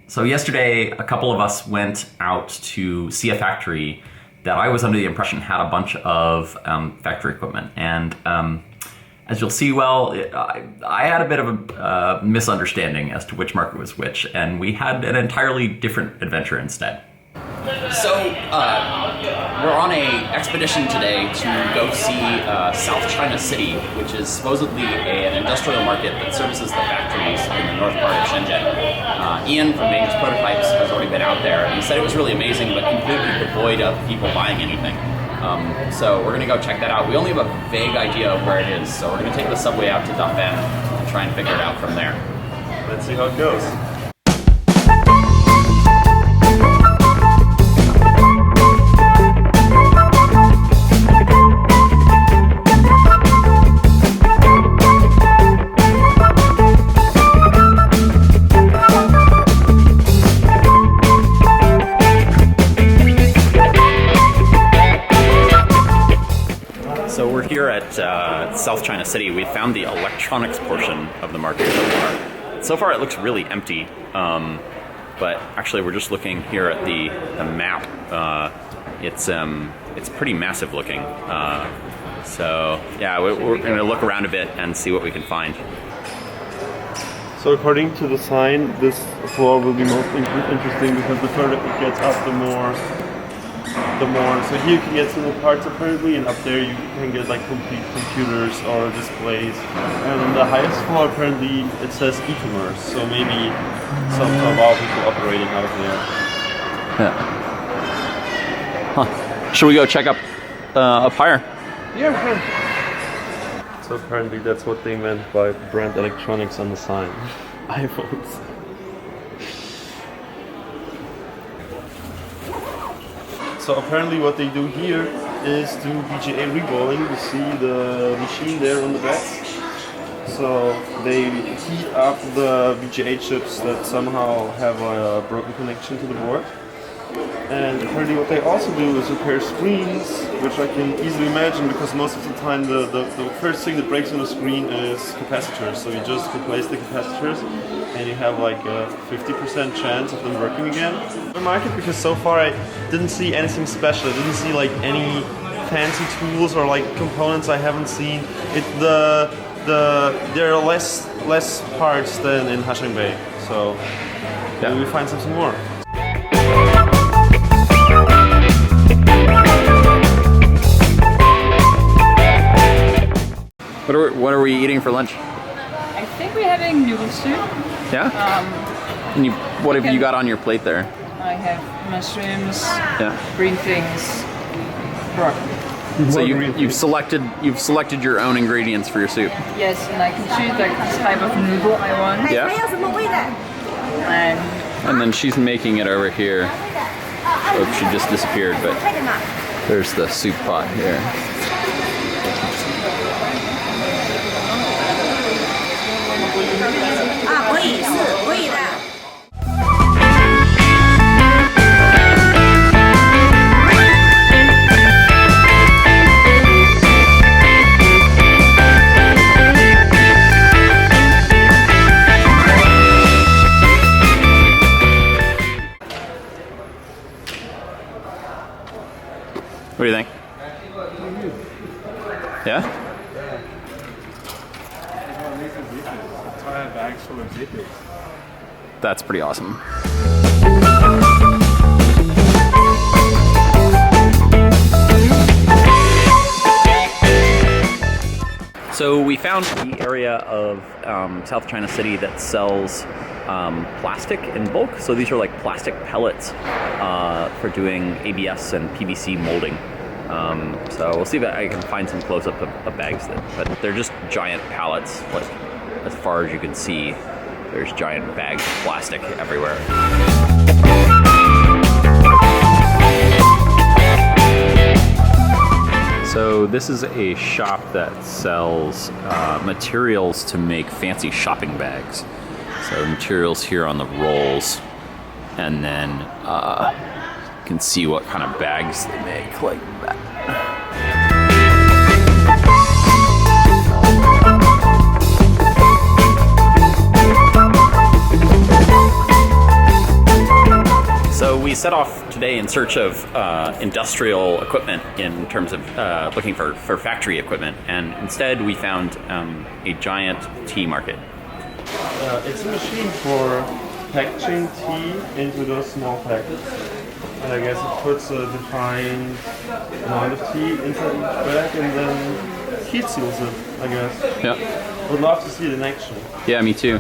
So yesterday, a couple of us went out to see a factory that I was under the impression had a bunch of factory equipment. And as you'll see, I had a bit of a misunderstanding as to which market was which, and we had an entirely different adventure instead. So, we're on a expedition today to go see South China City, which is supposedly an industrial market that services the factories in the north part of Shenzhen. Ian from Dangerous Prototypes has already been out there, and he said it was really amazing, but completely devoid of people buying anything. So we're going to go check that out. We only have a vague idea of where it is, so we're going to take the subway out to Dafan and try and figure it out from there. Let's see how it goes. So we're here at South China City. We found the electronics portion of the market so far. So far it looks really empty, but actually we're just looking here at the map. It's pretty massive looking. So yeah, we're going to look around a bit and see what we can find. So according to the sign, this floor will be most interesting because the further it gets up, the more. So here you can get single parts apparently, and up there you can get like complete computers or displays. And on the highest floor apparently it says e-commerce, so maybe some Taobao people operating out of there. Yeah. Huh. Should we go check up higher? Yeah, we can. So apparently that's what they meant by brand electronics on the sign. iPhones. So apparently what they do here is do VGA reballing. You see the machine there on the back. So they heat up the VGA chips that somehow have a broken connection to the board. And apparently what they also do is repair screens, which I can easily imagine because most of the time the first thing that breaks on the screen is capacitors. So you just replace the capacitors and you have like a 50% chance of them working again. The market, because so far I didn't see anything special. I didn't see like any fancy tools or like components I haven't seen. There are less parts than in Hashangbei. So maybe we find something more. What are we eating for lunch? I think we're having noodle soup. Yeah? And what have you got on your plate there? I have mushrooms, Yeah. green things, broccoli. So you've selected your own ingredients for your soup. Yes, and I can choose the type of noodle I want. Yeah. And then she's making it over here. Oh, she just disappeared, but there's the soup pot here. What do you think? Yeah? Entire bags full of zippers. That's pretty awesome. So we found the area of South China City that sells plastic in bulk. So these are like plastic pellets for doing ABS and PVC molding. So we'll see if I can find some close-up of bags, but they're just giant pallets. Like as far as you can see, there's giant bags of plastic everywhere. So this is a shop that sells materials to make fancy shopping bags. So materials here on the rolls, and then you can see what kind of bags they make, like that. we set off today in search of industrial equipment in terms of looking for factory equipment, and instead we found a giant tea market. It's a machine for packaging tea into those small packets. And I guess it puts a defined amount of tea inside each bag and then heat seals it, I guess. Yeah. Would love to see it in action. Yeah, me too.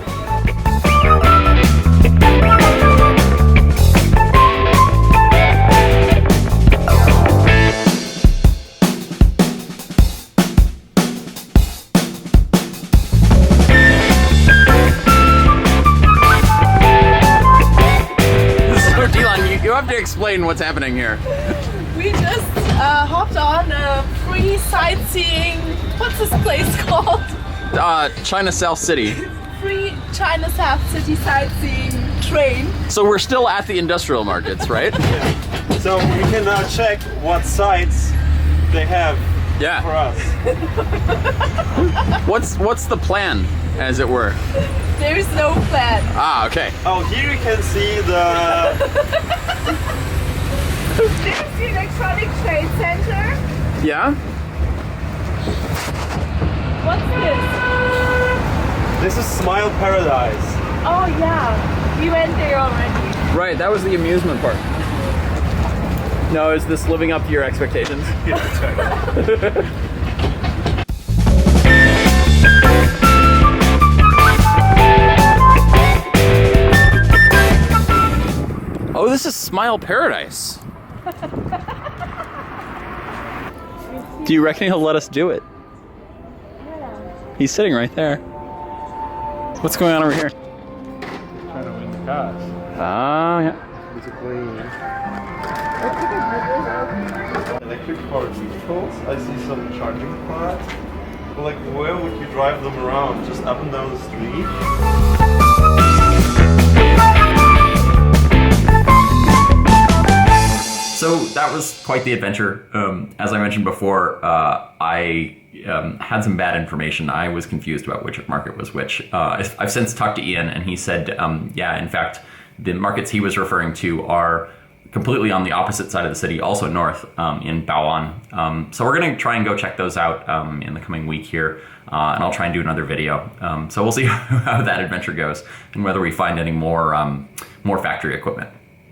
You have to explain what's happening here. We just hopped on a free sightseeing, what's this place called? China South City. Free China South City sightseeing train. So we're still at the industrial markets, right? So we can now check what sites they have Yeah. for us. What's the plan, as it were? There's no plan. Ah, okay. Oh, here you can see the... There's the Electronic Trade Center. Yeah? What's this? This is Smile Paradise. Oh yeah, we went there already. Right, that was the amusement park. No, is this living up to your expectations? Yeah, that's right. Oh, this is Smile Paradise. Do you reckon he'll let us do it? He's sitting right there. What's going on over here? Trying to win the cars. Ah, yeah. Basically, electric powered vehicles. I see some charging pods. But like, where would you drive them around? Just up and down the street? So that was quite the adventure. As I mentioned before, I had some bad information. I was confused about which market was which. I've since talked to Ian, and he said, yeah, in fact, the markets he was referring to are completely on the opposite side of the city, also north in Bao'an. So we're going to try and go check those out in the coming week here, and I'll try and do another video. So we'll see how that adventure goes and whether we find any more factory equipment.